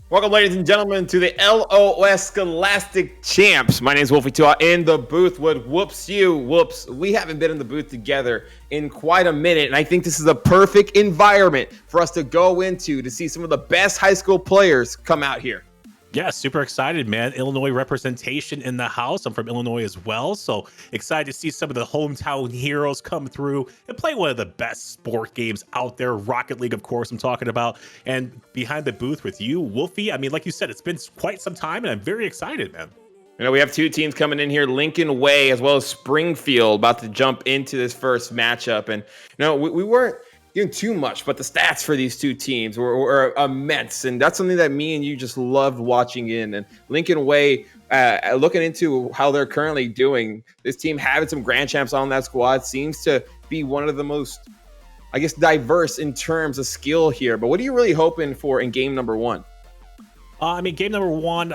Welcome, ladies and gentlemen, to the LOS Scholastic Champs. My name is Wolfie Tua in the booth with Whoops You. Whoops, we haven't been in the booth together in quite a minute, and I think this is a perfect environment for us to go into to see some of the best high school players come out here. Yeah, super excited, man. Illinois representation in the house. I'm from Illinois as well, so excited to see some of the hometown heroes come through and play one of the best sport games out there. Rocket League, of course, I'm talking about. And behind the booth with you, Wolfie. I mean, like you said, it's been quite some time, and I'm very excited, man. We have two teams coming in here, Lincoln Way as well as Springfield, about to jump into this first matchup. And we weren't doing too much, but the stats for these two teams were immense, and that's something that me and you just loved watching in. And Lincoln Way, looking into how they're currently doing, this team having some grand champs on that squad seems to be one of the most, I guess, diverse in terms of skill here. But what are you really hoping for in game number one? Game number one,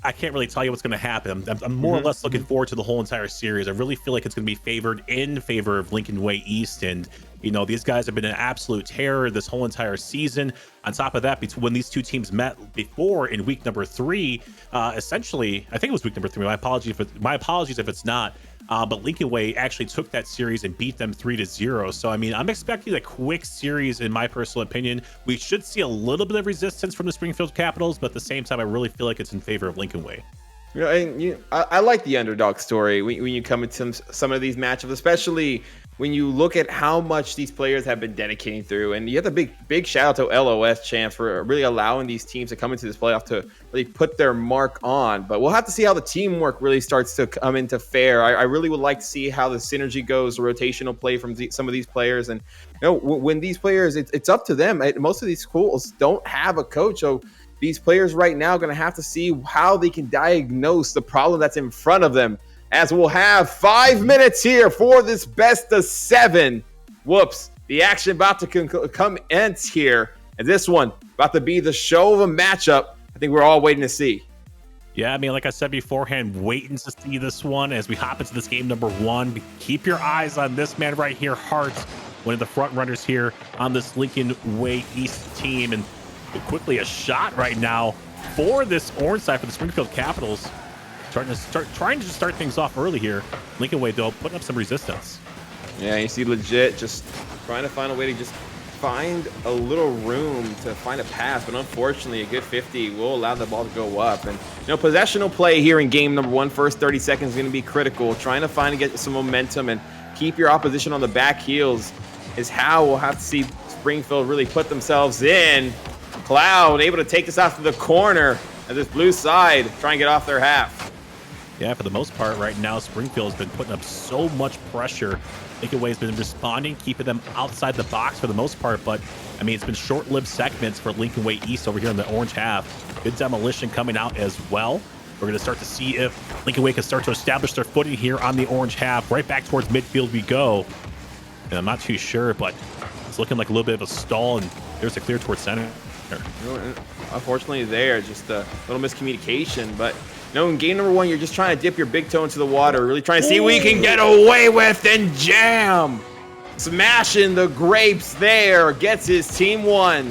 I can't really tell you what's going to happen. I'm more or less looking forward to the whole entire series. I really feel like it's going to be favored in favor of Lincoln Way East. And, these guys have been an absolute terror this whole entire season. On top of that, when these two teams met before in week number 3, essentially, I think it was week number 3. My apologies if it's not. But Lincoln Way actually took that series and beat them 3-0. So, I'm expecting a quick series, in my personal opinion. We should see a little bit of resistance from the Springfield Capitals, but at the same time, I really feel like it's in favor of Lincoln Way. I like the underdog story when you come into some of these matchups, especially when you look at how much these players have been dedicating through. And you have the big shout out to LOS champs for really allowing these teams to come into this playoff to really put their mark on. But we'll have to see how the teamwork really starts to come into fare. I really would like to see how the synergy goes, the rotational play from some of these players. And when these players, it's up to them. Most of these schools don't have a coach, so these players right now are going to have to see how they can diagnose the problem that's in front of them, as we'll have 5 minutes here for this best of 7. Whoops. The action about to come ends here. And this one about to be the show of a matchup I think we're all waiting to see. Yeah, like I said beforehand, waiting to see this one as we hop into this game number 1. Keep your eyes on this man right here, Hart, one of the front runners here on this Lincoln Way East team. And quickly a shot right now for this orange side for the Springfield Capitals. Trying to start things off early here. Lincoln Way, though, putting up some resistance. Yeah, you see legit just trying to find a way to just find a little room to find a pass, but unfortunately a good 50 will allow the ball to go up. And possessional play here in game number 1, first 30 seconds is going to be critical. Trying to find and get some momentum and keep your opposition on the back heels is how we'll have to see Springfield really put themselves in. Cloud able to take this out to the corner of this blue side, try and get off their half. Yeah, for the most part right now, Springfield has been putting up so much pressure. Lincoln Way has been responding, keeping them outside the box for the most part, but it's been short-lived segments for Lincoln Way East over here in the orange half. Good demolition coming out as well. We're going to start to see if Lincoln Way can start to establish their footing here on the orange half. Right back towards midfield we go. And I'm not too sure, but it's looking like a little bit of a stall, and there's a clear towards center. Unfortunately there, just a little miscommunication, but in game number 1, you're just trying to dip your big toe into the water, really trying to see what you can get away with, and jam! Smashing the grapes there, gets his team 1.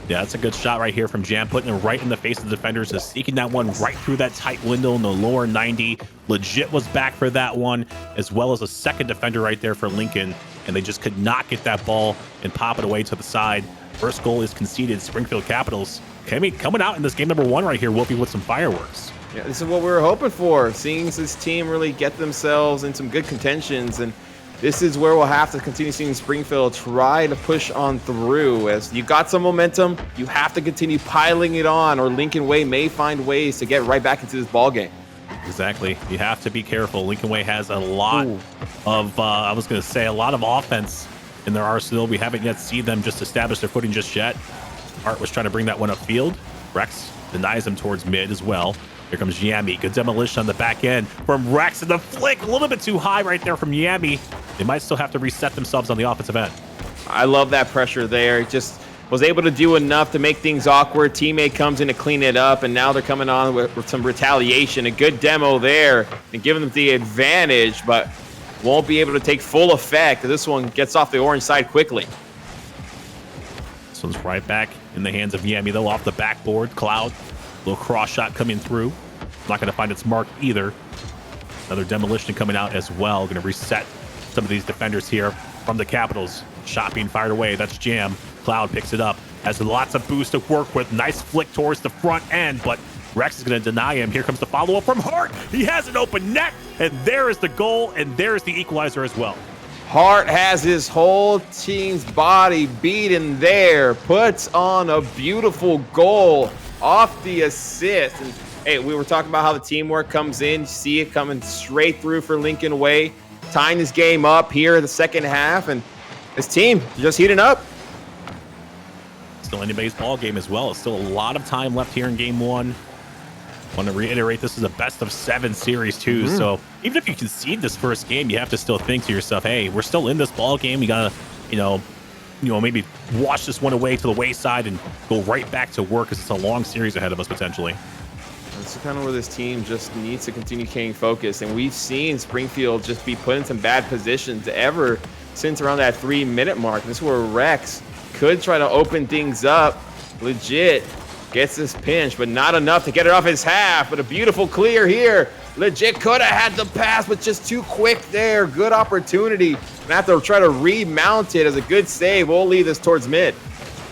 Yeah, that's a good shot right here from Jam, putting it right in the face of the defenders, just sneaking that one right through that tight window in the lower 90. Legit was back for that one, as well as a second defender right there for Lincoln, and they just could not get that ball and pop it away to the side. First goal is conceded. Springfield Capitals coming out in this game number 1 right here, Wolfie, with some fireworks. Yeah, this is what we were hoping for, seeing this team really get themselves in some good contentions, and this is where we'll have to continue seeing Springfield try to push on through. As you got some momentum, you have to continue piling it on, or Lincoln Way may find ways to get right back into this ball game. Exactly. You have to be careful. Lincoln Way has a lot of, a lot of offense in their arsenal. We haven't yet seen them just establish their footing just yet. Art was trying to bring that one upfield. Rex denies him towards mid as well. Here comes Yami. Good demolition on the back end from Rex, and the flick a little bit too high right there from Yami. They might still have to reset themselves on the offensive end. I love that pressure there. Just was able to do enough to make things awkward. Teammate comes in to clean it up, and now they're coming on with some retaliation. A good demo there and giving them the advantage, but won't be able to take full effect. This one gets off the orange side quickly. This one's right back in the hands of Yami, though, off the backboard. Cloud, little cross shot coming through. Not going to find its mark either. Another demolition coming out as well. Going to reset some of these defenders here from the Capitals. Shot being fired away. That's Jam. Cloud picks it up. Has lots of boost to work with. Nice flick towards the front end, but Rex is going to deny him. Here comes the follow-up from Hart. He has an open net, and there is the goal, and there is the equalizer as well. Hart has his whole team's body beaten there. Puts on a beautiful goal off the assist. And hey, we were talking about how the teamwork comes in. You see it coming straight through for Lincoln Way. Tying this game up here in the second half, and this team just heating up. Still anybody's ball game as well. It's still a lot of time left here in game one. Want to reiterate, this is a best of 7 series too. So even if you concede this first game, you have to still think to yourself, hey, we're still in this ball game. We gotta, maybe wash this one away to the wayside and go right back to work, because it's a long series ahead of us potentially. This is kind of where this team just needs to continue staying focused. And we've seen Springfield just be put in some bad positions ever since around that 3-minute mark. This is where Rex could try to open things up. Legit gets this pinch, but not enough to get it off his half. But a beautiful clear here. Legit could have had the pass, but just too quick there. Good opportunity. And have to try to remount it as a good save. We'll leave this towards mid.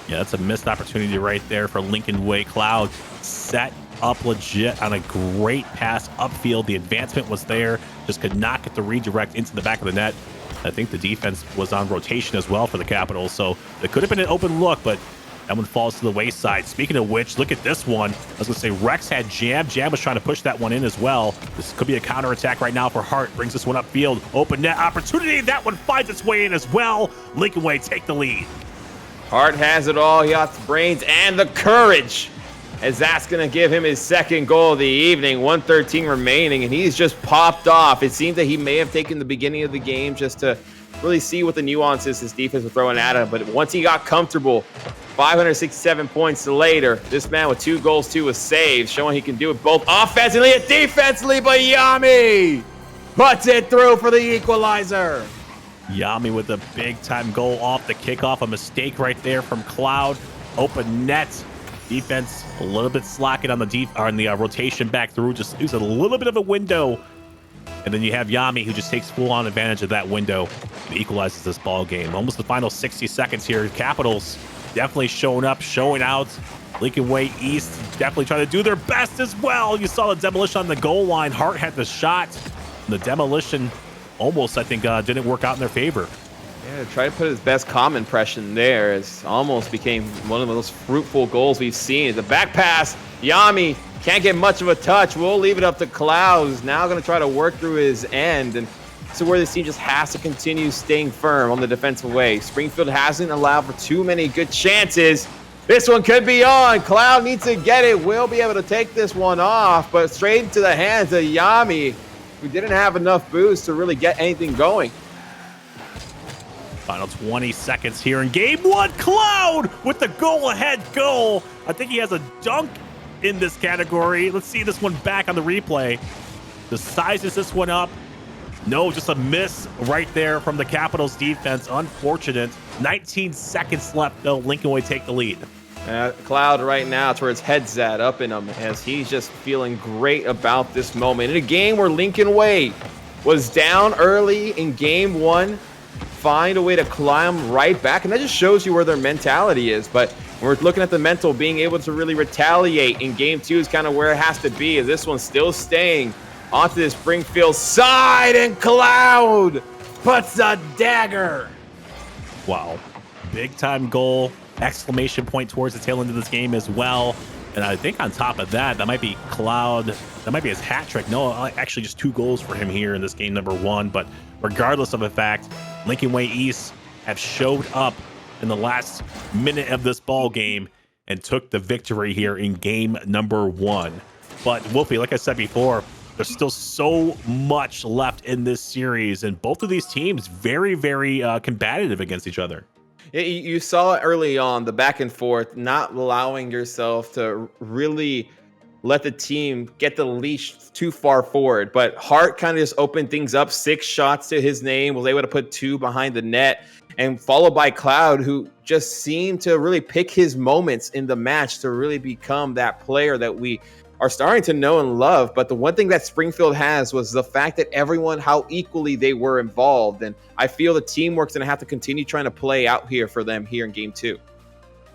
Yeah, that's a missed opportunity right there for Lincoln Way. Cloud set up legit on a great pass upfield. The advancement was there, just could not get the redirect into the back of the net. I think the defense was on rotation as well for the Capitals, so it could have been an open look, but that one falls to the wayside. Speaking of which, look at this one. I was going to say Rex had Jam. Jam was trying to push that one in as well. This could be a counterattack right now for Hart. Brings this one upfield. Open net opportunity. That one finds its way in as well. Lincoln Way take the lead. Hart has it all. He got the brains and the courage, as that's going to give him his second goal of the evening. 1:13 remaining, and he's just popped off. It seems that he may have taken the beginning of the game just to really see what the nuances his defense was throwing at him. But once he got comfortable, 567 points later, this man with 2 goals, 2 saves, showing he can do it both offensively and defensively. But Yami puts it through for the equalizer. Yami with a big-time goal off the kickoff. A mistake right there from Cloud. Open net. Defense a little bit slacking on the rotation back through. Just use a little bit of a window, and then you have Yami who just takes full-on advantage of that window and equalizes this ball game. Almost the final 60 seconds here. Capitals definitely showing up, showing out. Lincoln Way East definitely trying to do their best as well. You saw the demolition on the goal line. Hart had the shot. The demolition almost, I think, didn't work out in their favor. Yeah, try to put his best calm impression there. It's almost became one of the most fruitful goals we've seen. The back pass, Yami can't get much of a touch. We'll leave it up to Cloud, who's now going to try to work through his end. And so where this team just has to continue staying firm on the defensive way. Springfield hasn't allowed for too many good chances. This one could be on. Cloud needs to get it. We'll be able to take this one off, but straight into the hands of Yami, who didn't have enough boost to really get anything going. Final 20 seconds here in game one. Cloud with the goal-ahead goal. I think he has a dunk in this category. Let's see this one back on the replay. The sizes this one up. No, just a miss right there from the Capitals defense. Unfortunate. 19 seconds left, though. Lincoln Way take the lead. Cloud right now, it's where his head's at, up in him, as he's just feeling great about this moment. In a game where Lincoln Way was down early in game one, find a way to climb right back, and that just shows you where their mentality is. But when we're looking at the mental, being able to really retaliate in game two is kind of where it has to be, as this one's still staying onto the Springfield side, and Cloud puts a dagger. Wow. Big time goal. Exclamation point towards the tail end of this game as well. And I think on top of that, that might be Cloud. That might be his hat trick. No, actually just 2 goals for him here in this game number 1. But regardless of the fact, Lincoln Way East have showed up in the last minute of this ball game and took the victory here in game number 1. But Wolfie, like I said before, there's still so much left in this series, and both of these teams very, very combative against each other. You saw it early on, the back and forth, not allowing yourself to really let the team get the leash too far forward. But Hart kind of just opened things up, 6 shots to his name, was able to put 2 behind the net. and followed by Cloud, who just seemed to really pick his moments in the match to really become that player that we are starting to know and love. But the one thing that Springfield has was the fact that everyone, how equally they were involved. And I feel the teamwork's going to have to continue trying to play out here for them here in game 2.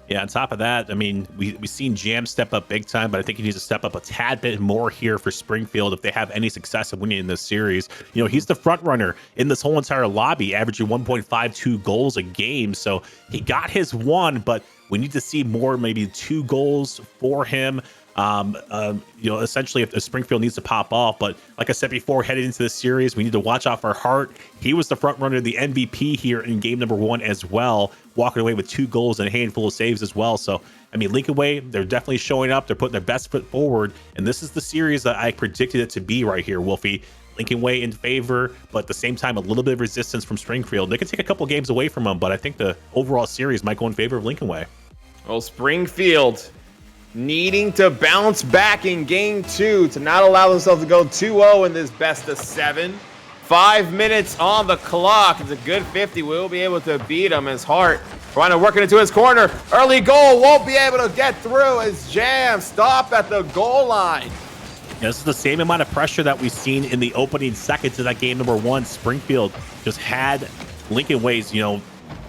Yeah, on top of that, I mean, we've seen Jam step up big time, but I think he needs to step up a tad bit more here for Springfield if they have any success in winning in this series. You know, he's the front runner in this whole entire lobby, averaging 1.52 goals a game. So he got his one, but we need to see more, maybe 2 goals for him. You know, essentially if Springfield needs to pop off. But like I said before, headed into this series, we need to watch out for Hart. He was the front runner, the MVP here in game number 1 as well, walking away with 2 goals and a handful of saves as well. So, I mean, Lincoln Way, they're definitely showing up. They're putting their best foot forward. And this is the series that I predicted it to be right here, Wolfie. Lincoln Way in favor, but at the same time, a little bit of resistance from Springfield. They could take a couple games away from them, but I think the overall series might go in favor of Lincoln Way. Well, Springfield needing to bounce back in game 2 to not allow themselves to go 2-0 in this best of 7. 5 minutes on the clock. It's a good 50. We'll be able to beat him as Hart trying to work it into his corner. Early goal, won't be able to get through as Jam stopped at the goal line. Yeah, this is the same amount of pressure that we've seen in the opening seconds of that game number 1. Springfield just had Lincoln Way's, you know,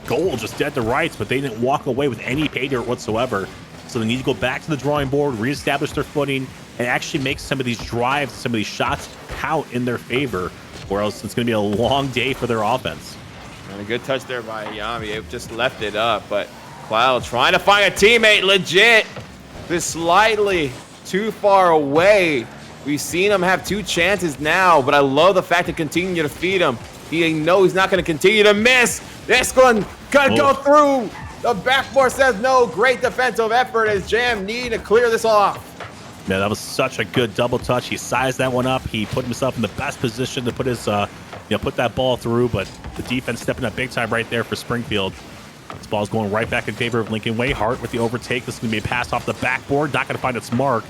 goal just dead to rights, but they didn't walk away with any pay dirt whatsoever. So they need to go back to the drawing board, reestablish their footing, and actually make some of these drives, some of these shots count in their favor, or else it's going to be a long day for their offense. And a good touch there by Yami. It just left it up, but Cloud trying to find a teammate, legit. Just slightly too far away. We've seen him have 2 chances now, but I love the fact to continue to feed him. He knows he's not going to continue to miss. This one could go through. The backboard says no. Great defensive effort as Jam need to clear this off. Man, that was such a good double touch. He sized that one up. He put himself in the best position to put his, put that ball through. But the defense stepping up big time right there for Springfield. This ball's going right back in favor of Lincoln Way. Hart with the overtake. This is going to be a pass off the backboard. Not going to find its mark.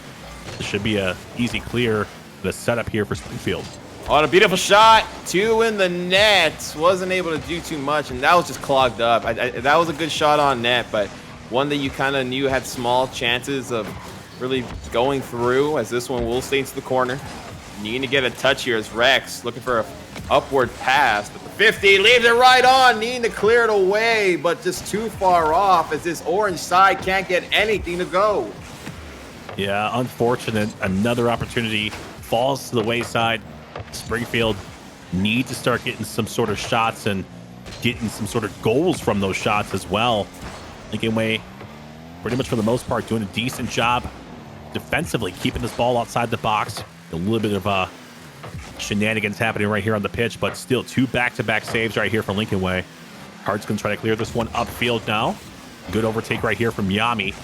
This should be a easy clear. The setup here for Springfield. Oh, a beautiful shot. 2 in the net. Wasn't able to do too much, and that was just clogged up. That was a good shot on net, but one that you kind of knew had small chances of really going through, as this one will stay into the corner. Needing to get a touch here as Rex looking for a upward pass, but the 50 leaves it right on. Needing to clear it away, but just too far off as this orange side can't get anything to go. Yeah, unfortunate. Another opportunity falls to the wayside. Springfield need to start getting some sort of shots and getting some sort of goals from those shots as well. Lincoln Way, pretty much for the most part, doing a decent job defensively, keeping this ball outside the box. A little bit of shenanigans happening right here on the pitch, but still 2 back-to-back saves right here for Lincoln Way. Hart's going to try to clear this one upfield now. Good overtake right here from Yami.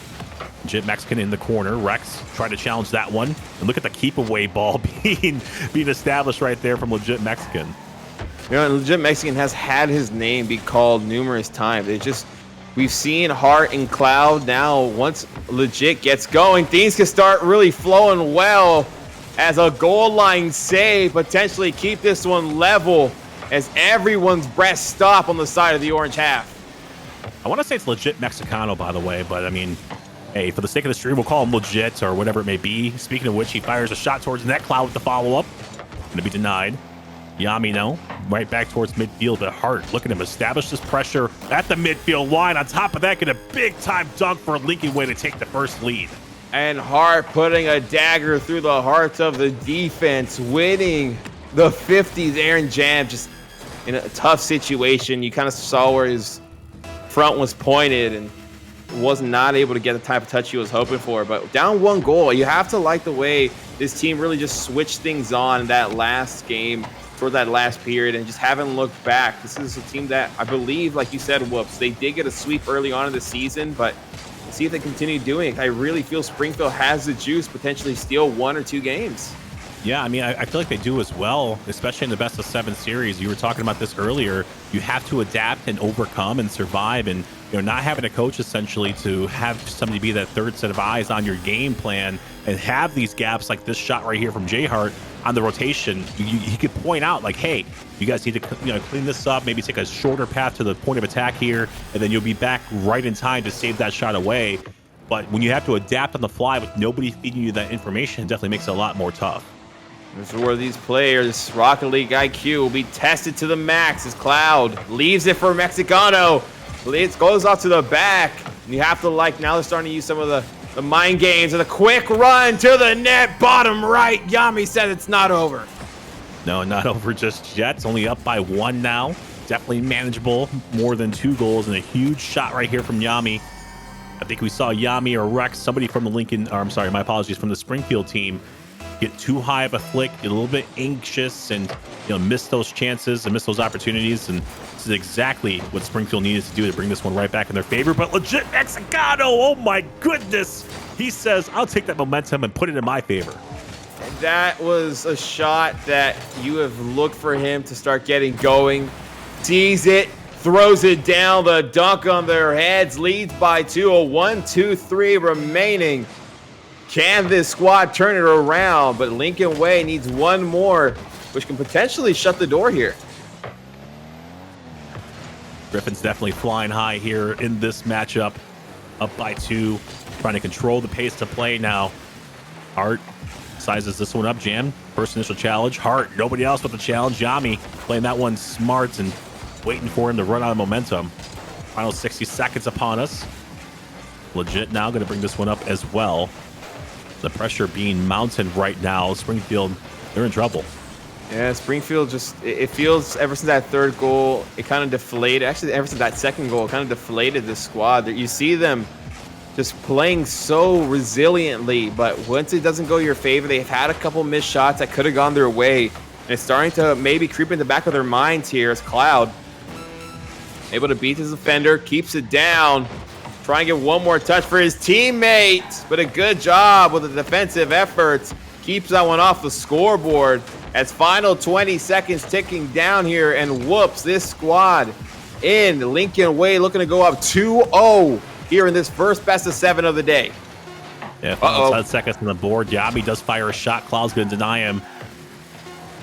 Legit Mexican in the corner. Rex trying to challenge that one. And look at the keep away ball being established right there from Legit Mexican. You know, Legit Mexican has had his name be called numerous times. We've seen Hart and Cloud now. Once Legit gets going, things can start really flowing well as a goal line save, potentially keep this one level as everyone's breath stop on the side of the orange half. I want to say it's Legit Mexicano, by the way, but I mean, hey, for the sake of the stream, we'll call him Legit or whatever it may be. Speaking of which, he fires a shot towards net. Cloud with the follow-up. Going to be denied. Yami, no. Right back towards midfield, but Hart, look at him establish this pressure at the midfield line. On top of that, get a big-time dunk for Lincoln Way to take the first lead. And Hart putting a dagger through the hearts of the defense, winning the 50s. Aaron Jam just in a tough situation. You kind of saw where his front was pointed and was not able to get the type of touch he was hoping for. But down 1 goal, you have to like the way this team really just switched things on in that last game, toward that last period, and just haven't looked back. This is a team that I believe, like you said, Whoops, they did get a sweep early on in the season, but let's see if they continue doing it. I really feel Springfield has the juice, potentially steal 1 or 2 games. Yeah, I mean, I feel like they do as well, especially in the best of 7 series. You were talking about this earlier. You have to adapt and overcome and survive, and not having a coach essentially to have somebody be that third set of eyes on your game plan and have these gaps like this shot right here from J Hart on the rotation. He could point out like, hey, you guys need to clean this up, maybe take a shorter path to the point of attack here, and then you'll be back right in time to save that shot away. But when you have to adapt on the fly with nobody feeding you that information, it definitely makes it a lot more tough. This is where these players, Rocket League IQ, will be tested to the max as Cloud leaves it for Mexicano. It goes off to the back. And you have to now they're starting to use some of the mind games and the quick run to the net, bottom right. Yami said it's not over. No, not over just yet. It's only up by 1 now. Definitely manageable. More than 2 goals and a huge shot right here from Yami. I think we saw Yami or Rex, somebody from the from the Springfield team, get too high of a flick, get a little bit anxious, and miss those chances and miss those opportunities. And this is exactly what Springfield needed to do to bring this one right back in their favor. But legit Mexicano, oh my goodness, he says, I'll take that momentum and put it in my favor. And that was a shot that you have looked for him to start getting going. Sees it, throws it down, the dunk on their heads, leads by 2, a 1-2-3 remaining. Can this squad turn it around? But Lincoln Way needs one more, which can potentially shut the door here. Griffin's definitely flying high here in this matchup. Up by 2, trying to control the pace to play now. Hart sizes this one up, Jam. First initial challenge. Hart, nobody else with the challenge. Yami playing that one smart and waiting for him to run out of momentum. Final 60 seconds upon us. Legit now going to bring this one up as well. The pressure being mounted right now. Springfield, they're in trouble. Yeah, Springfield it feels ever since that third goal, it kind of deflated. Actually, ever since that second goal, it kind of deflated the squad. You see them just playing so resiliently, but once it doesn't go your favor, they've had a couple missed shots that could have gone their way. And it's starting to maybe creep in the back of their minds here as Cloud able to beat his defender, keeps it down. Trying to get one more touch for his teammate, but a good job with the defensive efforts. Keeps that one off the scoreboard as final 20 seconds ticking down here, and whoops, this squad in Lincoln Way looking to go up 2-0 here in this first best of 7 of the day. Yeah, final 10 seconds on the board. Yabi does fire a shot. Cloud's going to deny him.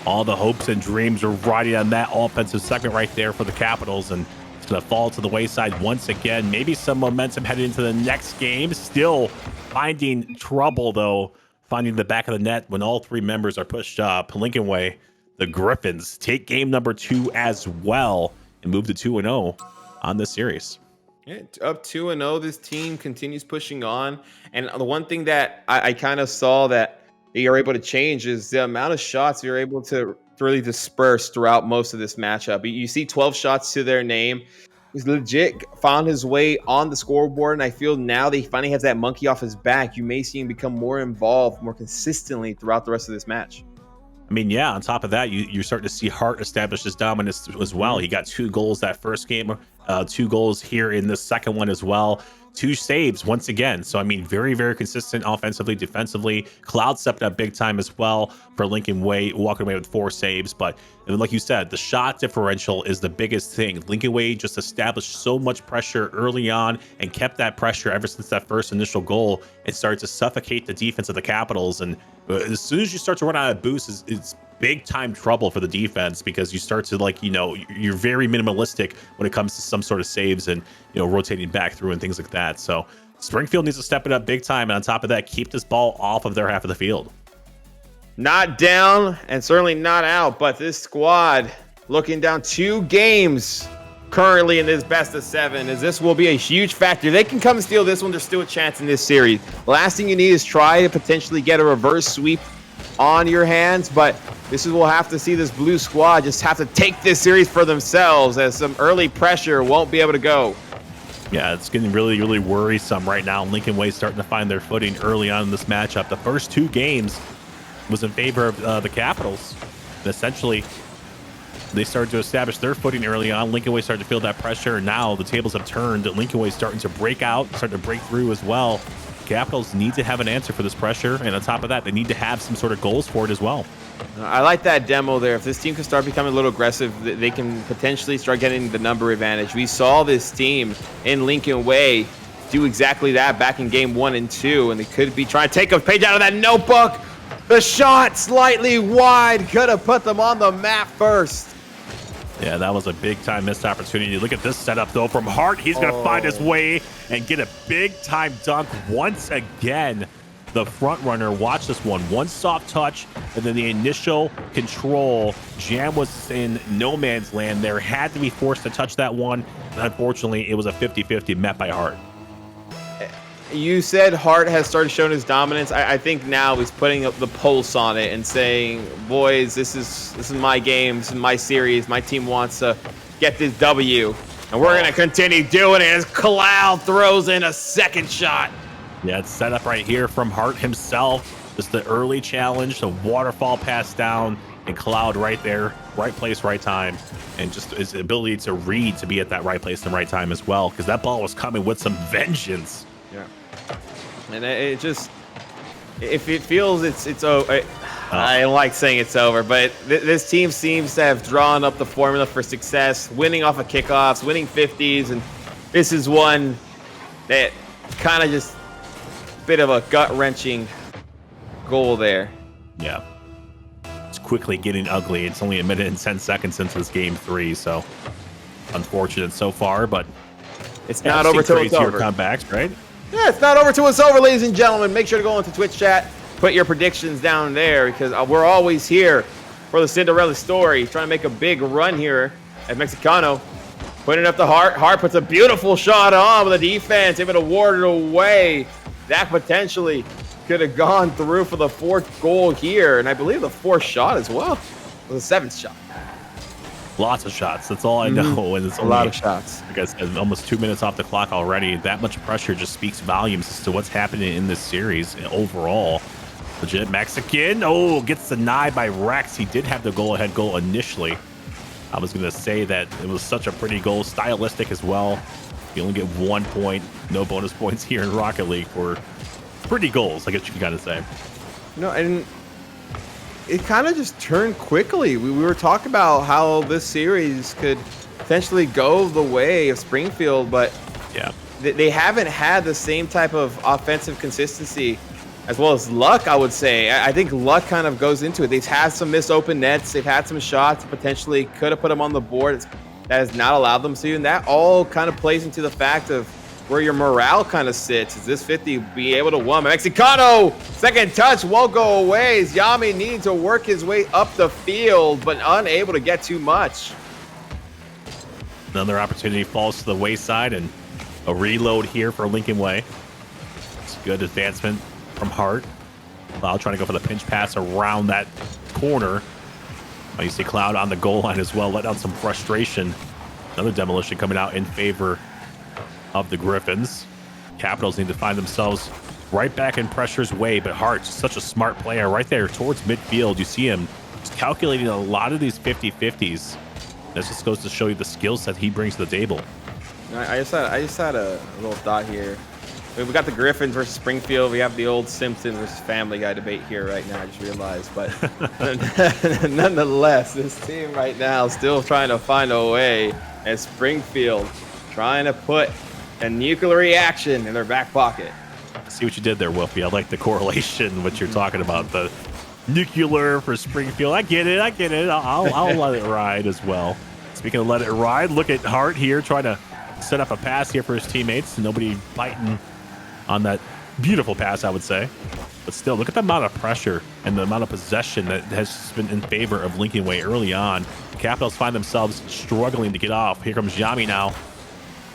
All the hopes and dreams are riding on that offensive segment right there for the Capitals, and going to fall to the wayside once again. Maybe some momentum headed into the next game. Still finding trouble, though, finding the back of the net when all 3 members are pushed up. Lincoln Way, the Griffins, take game number 2 as well and move to 2-0 on this series. Yeah, up 2-0. This team continues pushing on. And the one thing that I kind of saw that you're able to change is the amount of shots you're able to really disperse throughout most of this matchup. You see 12 shots to their name. He's legit found his way on the scoreboard, and I feel now that he finally has that monkey off his back, you may see him become more involved more consistently throughout the rest of this match. I mean, yeah, on top of that, you're starting to see Hart establish his dominance as well. He got 2 goals that first game, 2 goals here in the second one as well. 2 saves once again. So, I mean, very, very consistent offensively, defensively. Cloud stepped up big time as well for Lincoln Way, walking away with 4 saves. But like you said, the shot differential is the biggest thing. Lincoln Way just established so much pressure early on and kept that pressure ever since that first initial goal. It started to suffocate the defense of the Capitals. And as soon as you start to run out of boosts, it's big time trouble for the defense, because you start to you're very minimalistic when it comes to some sort of saves and rotating back through and things like that. So Springfield needs to step it up big time, and on top of that, keep this ball off of their half of the field. Not down and certainly not out, but this squad looking down 2 games currently in this best of 7, as this will be a huge factor. They can come and steal this one. There's still a chance in this series. The last thing you need is try to potentially get a reverse sweep on your hands, but this is we'll have to see this blue squad just have to take this series for themselves, as some early pressure won't be able to go. Yeah, it's getting really, really worrisome right now. Lincoln Way starting to find their footing early on in this matchup. The first 2 games was in favor of the Capitals. And essentially, they started to establish their footing early on. Lincoln Way started to feel that pressure, and now the tables have turned. Lincoln Way starting to break out, starting to break through as well. Capitals need to have an answer for this pressure, and on top of that, they need to have some sort of goals for it as well. I like that demo there. If this team can start becoming a little aggressive, they can potentially start getting the number advantage. We saw this team in Lincoln Way do exactly that back in game 1 and 2, and they could be trying to take a page out of that notebook. The shot slightly wide, could have put them on the map first. Yeah, that was a big-time missed opportunity. Look at this setup, though, from Hart. He's going to find his way and get a big-time dunk once again. The front runner, watch this one soft touch, and then the initial control. Jam was in no man's land there, had to be forced to touch that one, and unfortunately, it was a 50-50 met by Hart. You said Hart has started showing his dominance. I think now he's putting up the pulse on it and saying, boys, this is my game, this is my series, my team wants to get this W, and we're going to continue doing it as Cloud throws in a second shot. Yeah, it's set up right here from Hart himself. Just the early challenge, the waterfall pass down, and Cloud right there, right place, right time. And just his ability to read, to be at that right place and right time as well, because that ball was coming with some vengeance. Yeah. And it just, if it feels it's over, I don't like saying it's over, but this team seems to have drawn up the formula for success, winning off of kickoffs, winning 50s, and this is one that kind of just bit of a gut-wrenching goal there. Yeah. It's quickly getting ugly. It's only a minute and 10 seconds into this game 3, so unfortunate so far, but it's not over till it's over. Comebacks, right? Yeah, it's not over till it's over, ladies and gentlemen. Make sure to go into Twitch chat, put your predictions down there, because we're always here for the Cinderella story, trying to make a big run here at Mexicano. Putting it up to Hart. Hart puts a beautiful shot on with the defense, able to ward it away. That potentially could have gone through for the 4th goal here, and I believe the 4th shot as well. It was the 7th shot. Lots of shots. That's all I know. And it's a lot of shots. Like I said, almost 2 minutes off the clock already. That much pressure just speaks volumes as to what's happening in this series overall. Legit Mexican. Oh, gets denied by Rex. He did have the goal-ahead goal initially. I was going to say that it was such a pretty goal, stylistic as well. You only get 1 point, no bonus points here in Rocket League for pretty goals, I guess you can kind of say. No, and it kind of just turned quickly. We were talking about how this series could potentially go the way of Springfield, but yeah, they haven't had the same type of offensive consistency as well as luck, I would say. I think luck kind of goes into it. They've had some missed open nets. They've had some shots that potentially could have put them on the board. That has not allowed them to, and that all kind of plays into the fact of where your morale kind of sits. Is this 50 be able to win? Mexicano, second touch won't go away. Yami needs to work his way up the field, but unable to get too much. Another opportunity falls to the wayside, and a reload here for Lincoln Way. It's good advancement from Hart. Cloud trying to go for the pinch pass around that corner. You see Cloud on the goal line as well, let out some frustration. Another demolition coming out in favor of the Griffins. Capitals need to find themselves right back in pressure's way, but Hart's such a smart player right there towards midfield. You see him just calculating a lot of these 50-50s. This just goes to show you the skill set he brings to the table. I just had a little thought here. We got the Griffins versus Springfield. We have the old Simpsons versus Family Guy debate here right now. I just realized, but nonetheless, this team right now still trying to find a way at Springfield, trying to put a nuclear reaction in their back pocket. I see what you did there, Wolfie. I like the correlation, what you're talking about. The nuclear for Springfield. I get it. I'll let it ride as well. Speaking of let it ride, look at Hart here trying to set up a pass here for his teammates. Nobody biting on that beautiful pass, I would say. But still, look at the amount of pressure and the amount of possession that has been in favor of Lincoln Way early on. The Capitals find themselves struggling to get off. Here comes Yami now.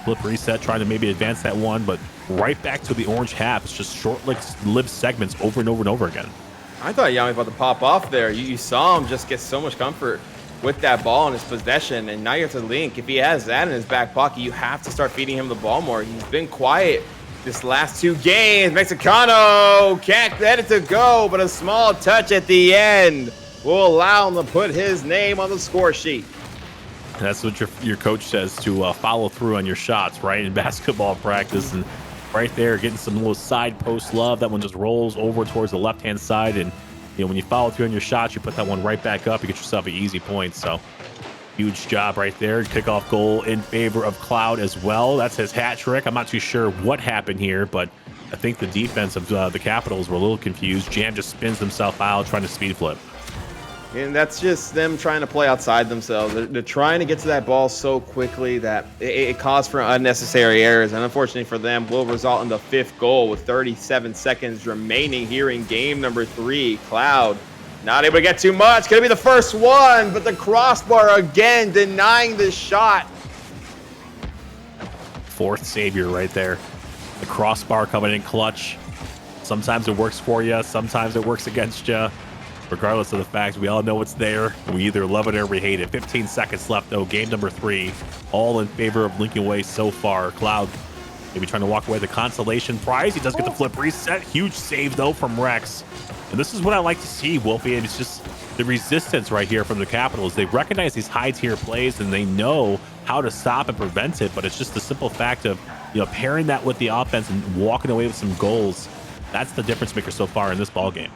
Flip reset, trying to maybe advance that one, but right back to the orange half. It's just short-lived segments over and over and over again. I thought Yami was about to pop off there. You saw him just get so much comfort with that ball in his possession, and now you have to link. If he has that in his back pocket, you have to start feeding him the ball more. He's been quiet this last 2 games. Mexicano can't let it to go, but a small touch at the end will allow him to put his name on the score sheet. And that's what your coach says, to follow through on your shots, right, in basketball practice. And right there, getting some little side post love. That one just rolls over towards the left-hand side. And, when you follow through on your shots, you put that one right back up. You get yourself an easy point. So huge job right there. Kickoff goal in favor of Cloud as well. That's his hat trick. I'm not too sure what happened here, but I think the defense of the Capitals were a little confused. Jam just spins himself out trying to speed flip. And that's just them trying to play outside themselves. They're trying to get to that ball so quickly that it calls for unnecessary errors. And unfortunately for them, will result in the 5th goal with 37 seconds remaining here in game number 3. Cloud not able to get too much. Going to be the first one, but the crossbar again denying the shot. 4th savior right there. The crossbar coming in clutch. Sometimes it works for you. Sometimes it works against you. Regardless of the fact, we all know it's there. We either love it or we hate it. 15 seconds left, though. Game number 3. All in favor of Lincoln Way so far. Cloud maybe trying to walk away with the consolation prize. He does get the flip reset. Huge save, though, from Rex. And this is what I like to see, Wolfie. It's just the resistance right here from the Capitals. They recognize these high-tier plays, and they know how to stop and prevent it. But it's just the simple fact of, pairing that with the offense and walking away with some goals. That's the difference maker so far in this ballgame.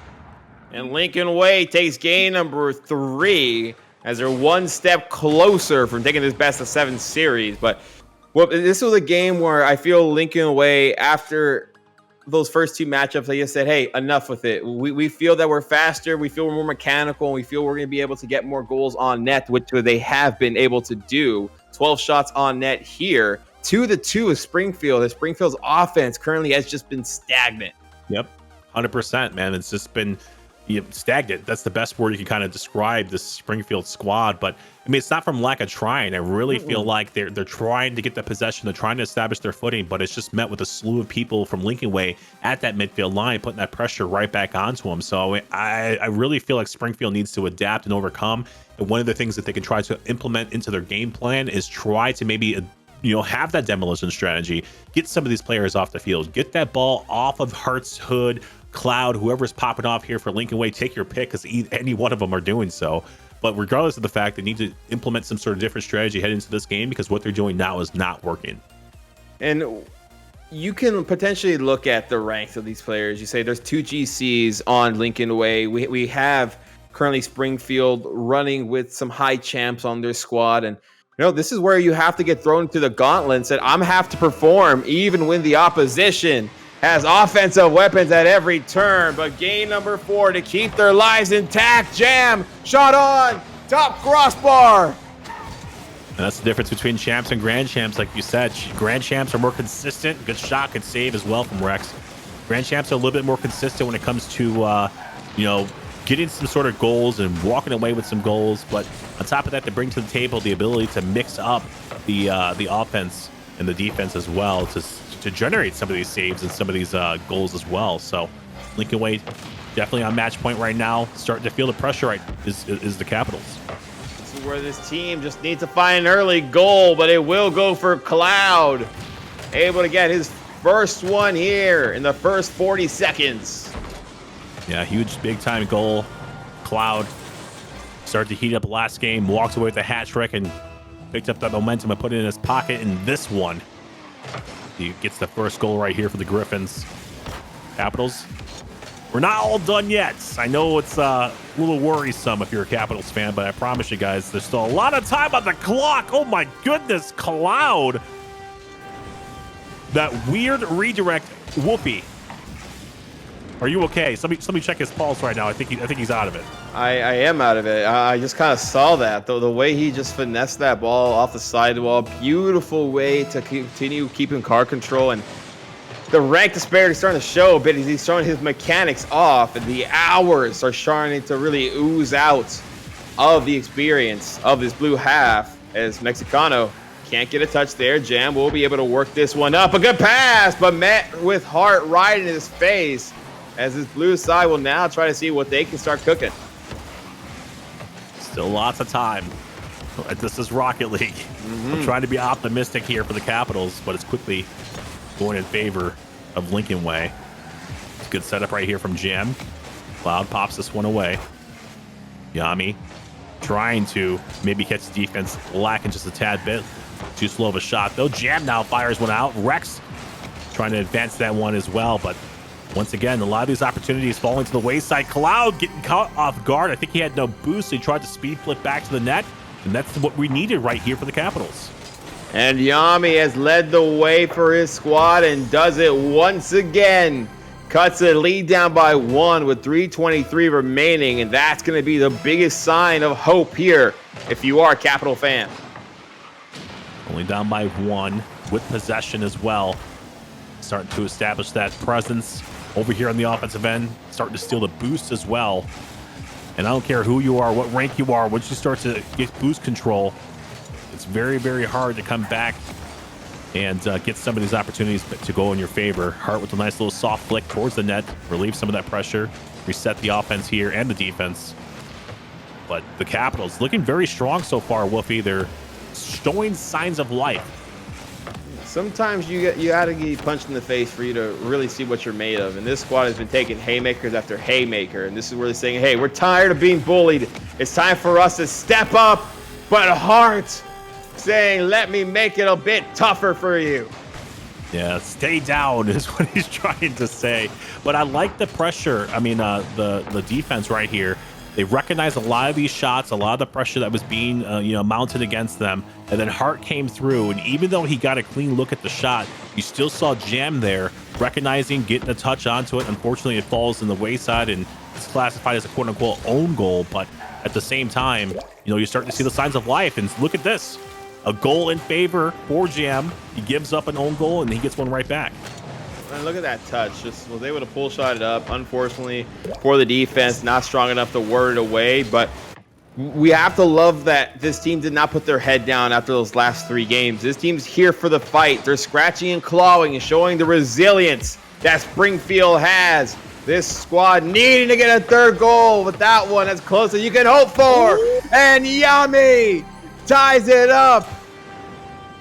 And Lincoln Way takes game number 3 as they're one step closer from taking this best-of-7 series. But this was a game where I feel Lincoln Way, after those first 2 matchups, they just said, hey, enough with it. We feel that we're faster. We feel we're more mechanical. And we feel we're going to be able to get more goals on net, which they have been able to do. 12 shots on net here. 2-2 with Springfield. And Springfield's offense currently has just been stagnant. Yep, 100%, man. It's just been stagnant. That's the best word you can kind of describe this Springfield squad. But I mean, it's not from lack of trying. I really feel like they're trying to get the possession. They're trying to establish their footing, but it's just met with a slew of people from Lincoln Way at that midfield line, putting that pressure right back onto them. So I really feel like Springfield needs to adapt and overcome. And one of the things that they can try to implement into their game plan is try to maybe have that demolition strategy, get some of these players off the field, get that ball off of Hart's Hood, Cloud, whoever's popping off here for Lincoln Way. Take your pick, because any one of them are doing so. But regardless of the fact, they need to implement some sort of different strategy heading into this game, because what they're doing now is not working. And you can potentially look at the ranks of these players. You say there's 2 GCs on Lincoln Way. We have currently Springfield running with some high champs on their squad. And this is where you have to get thrown into the gauntlet and said, I'm have to perform even when the opposition has offensive weapons at every turn. But game number 4 to keep their lives intact. Jam, shot on, top crossbar. And that's the difference between champs and grand champs. Like you said, grand champs are more consistent. Good shot, good save as well from Rex. Grand champs are a little bit more consistent when it comes to, getting some sort of goals and walking away with some goals. But on top of that, they bring to the table the ability to mix up the offense and the defense as well to generate some of these saves and some of these goals as well. So Lincoln Way definitely on match point right now, starting to feel the pressure is the Capitals. This is where this team just needs to find an early goal, but it will go for Cloud. Able to get his first one here in the first 40 seconds. Yeah, huge big-time goal. Cloud started to heat up last game, walked away with a hat trick, and picked up that momentum and put it in his pocket in this one. He gets the first goal right here for the Griffins. Capitals, we're not all done yet. I know it's a little worrisome if you're a Capitals fan, but I promise you guys, there's still a lot of time on the clock. Oh my goodness, Cloud. That weird redirect. Whoopee. Are you okay? Somebody check his pulse right now. I think he's out of it. I am out of it. I just kind of saw that. The way he just finessed that ball off the sidewall. Beautiful way to continue keeping car control. And the rank disparity is starting to show a bit. He's showing his mechanics off. And the hours are starting to really ooze out of the experience of this blue half. As Mexicano can't get a touch there. Jam will be able to work this one up. A good pass, but met with Hart right in his face. As this blue side will now try to see what they can start cooking. Still lots of time. This is Rocket League. I'm trying to be optimistic here for the Capitals, but it's quickly going in favor of Lincoln Way. It's a good setup right here from Jam. Cloud pops this one away. Yami trying to maybe catch the defense, lacking just a tad bit. Too slow of a shot, though. Jam now fires one out. Rex trying to advance that one as well. But once again, a lot of these opportunities falling to the wayside. Cloud getting caught off guard. I think he had no boost, so he tried to speed flip back to the net, and that's what we needed right here for the Capitals. And Yami has led the way for his squad and does it once again. Cuts the lead down by 1 with 3:23 remaining, and that's going to be the biggest sign of hope here if you are a Capital fan. Only down by 1 with possession as well. Starting to establish that presence over here on the offensive end. Starting to steal the boost as well. And I don't care who you are, what rank you are, once you start to get boost control, it's very, very hard to come back and get some of these opportunities to go in your favor. Hart with a nice little soft flick towards the net, relieve some of that pressure, reset the offense here and the defense. But the Capitals looking very strong so far, Wolfie. They're showing signs of life. Sometimes you got to get punched in the face for you to really see what you're made of. And this squad has been taking haymakers after haymaker. And this is where they're saying, hey, we're tired of being bullied. It's time for us to step up. But Hart saying, let me make it a bit tougher for you. Yeah, stay down is what he's trying to say. But I like the pressure. I mean, the defense right here. They recognize a lot of these shots, a lot of the pressure that was being mounted against them. And then Hart came through, and even though he got a clean look at the shot, you still saw Jam there, recognizing, getting a touch onto it. Unfortunately, it falls in the wayside, and it's classified as a quote-unquote own goal. But at the same time, you're starting to see the signs of life. And look at this. A goal in favor for Jam. He gives up an own goal, and he gets one right back. And look at that touch. Just was able to pull shot it up. Unfortunately for the defense, not strong enough to ward it away. But we have to love that this team did not put their head down after those last 3 games. This team's here for the fight. They're scratching and clawing and showing the resilience that Springfield has. This squad needing to get a 3rd goal, with that one as close as you can hope for. And Yami ties it up.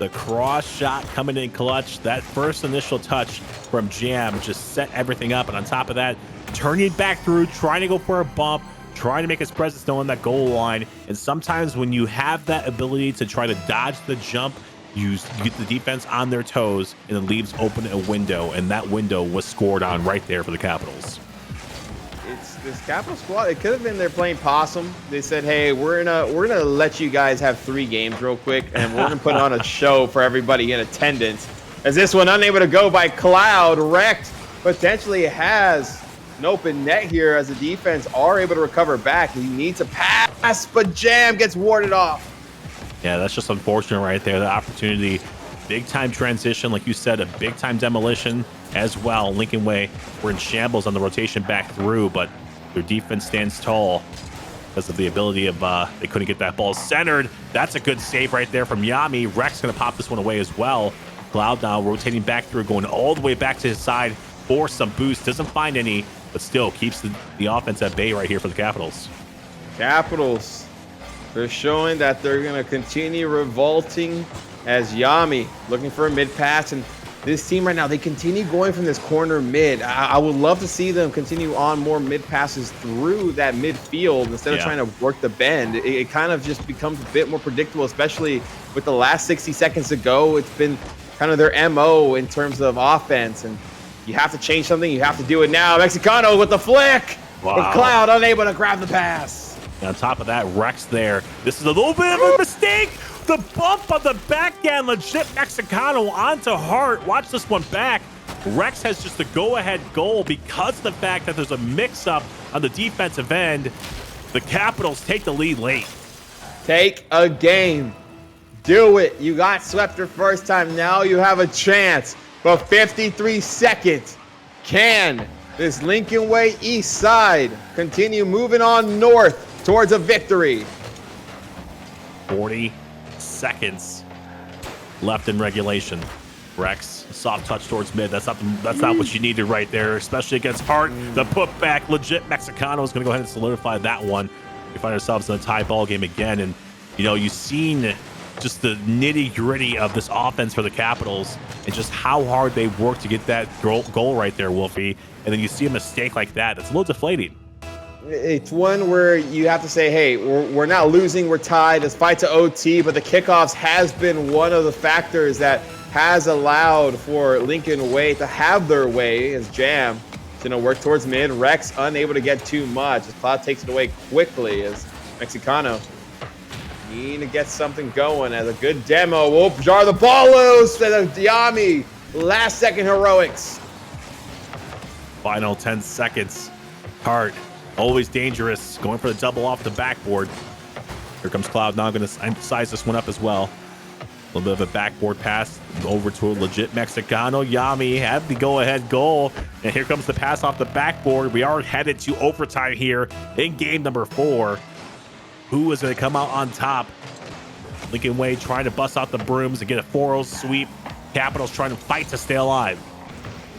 The cross shot coming in clutch. That first initial touch from Jam just set everything up. And on top of that, turning back through, trying to go for a bump, trying to make his presence known on that goal line. And sometimes when you have that ability to try to dodge the jump, you get the defense on their toes, and it leaves open a window. And that window was scored on right there for the Capitals. It's this Capital squad. It could have been they're playing possum. They said, hey, we're gonna let you guys have 3 games real quick, and we're gonna put on a show for everybody in attendance. As this one unable to go by Cloud, wrecked, potentially has an open net here as the defense are able to recover back. He needs a pass, but Jam gets warded off. Yeah, that's just unfortunate right there. The opportunity, big time transition, like you said, a big time demolition as well. Lincoln Way were in shambles on the rotation back through, but their defense stands tall because of the ability of they couldn't get that ball centered. That's a good save right there from Yami. Rex gonna pop this one away as well. Cloud now rotating back through, going all the way back to his side for some boost. Doesn't find any, but still keeps the offense at bay right here for the Capitals. Capitals, they're showing that they're going to continue revolting as Yami looking for a mid pass. And this team right now, they continue going from this corner mid. I would love to see them continue on more mid passes through that midfield instead of trying to work the bend. It kind of just becomes a bit more predictable, especially with the last 60 seconds to go. It's been kind of their MO in terms of offense. And you have to change something. You have to do it now. Mexicano with the flick. Wow. With Cloud unable to grab the pass. And on top of that, Rex there. This is a little bit of a mistake. The bump on the backhand, legit Mexicano onto Hart. Watch this one back. Rex has just a go-ahead goal because of the fact that there's a mix-up on the defensive end. The Capitals take the lead late. Take a game. Do it. You got swept your first time. Now you have a chance. For 53 seconds, can this Lincoln Way East side continue moving on north towards a victory? 40 seconds left in regulation. Rex, soft touch towards mid. That's not what you needed right there, especially against Hart. The putback, legit Mexicano is going to go ahead and solidify that one. We find ourselves in a tie ball game again, and you've seen just the nitty-gritty of this offense for the Capitals and just how hard they work to get that goal right there, Wolfie. And then you see a mistake like that. It's a little deflating. It's one where you have to say, hey, we're not losing, we're tied. This fight to OT, but the kickoffs has been one of the factors that has allowed for Lincoln Way to have their way as Jam is going to work towards mid. Rex unable to get too much as Cloud takes it away quickly as Mexicano need to get something going as a good demo. Whoop, jar the ball loose to Yami. Last second heroics. Final 10 seconds. Hard, always dangerous. Going for the double off the backboard. Here comes Cloud. Now I'm going to size this one up as well. A little bit of a backboard pass over to a legit Mexicano. Yami had the go-ahead goal. And here comes the pass off the backboard. We are headed to overtime here in game number 4. Who is going to come out on top? Lincoln Way trying to bust out the brooms and get a 4-0 sweep. Capitals trying to fight to stay alive.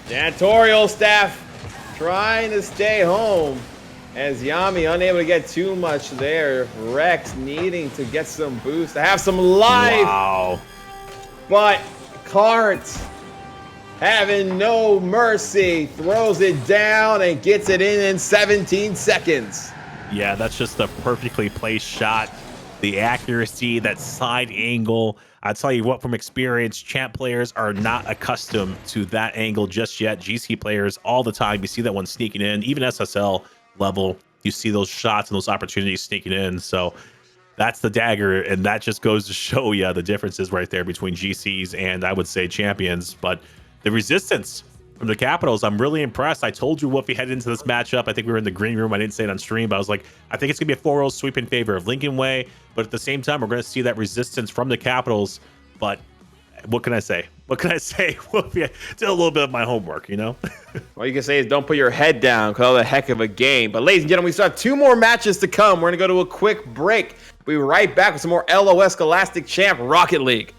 Janitorial staff trying to stay home as Yami unable to get too much there. Rex needing to get some boost to have some life. Wow. But Carts having no mercy, throws it down and gets it in 17 seconds. Yeah, that's just a perfectly placed shot. The accuracy, that side angle. I tell you what, from experience, champ players are not accustomed to that angle just yet. GC players all the time, you see that one sneaking in. Even SSL level, you see those shots and those opportunities sneaking in. So that's the dagger, and that just goes to show you the differences right there between GCs and I would say champions. But the resistance from the Capitals, I'm really impressed. I told you what we headed into this matchup. I think we were in the green room. I didn't say it on stream, but I was like, I think it's going to be a 4-0 sweep in favor of Lincoln Way. But at the same time, we're going to see that resistance from the Capitals. But what can I say? What can I say? Did a little bit of my homework, you know? All you can say is don't put your head down. Call it a heck of a game. But ladies and gentlemen, we still have 2 more matches to come. We're going to go to a quick break. We'll be right back with some more LOS Scholastic Champ Rocket League.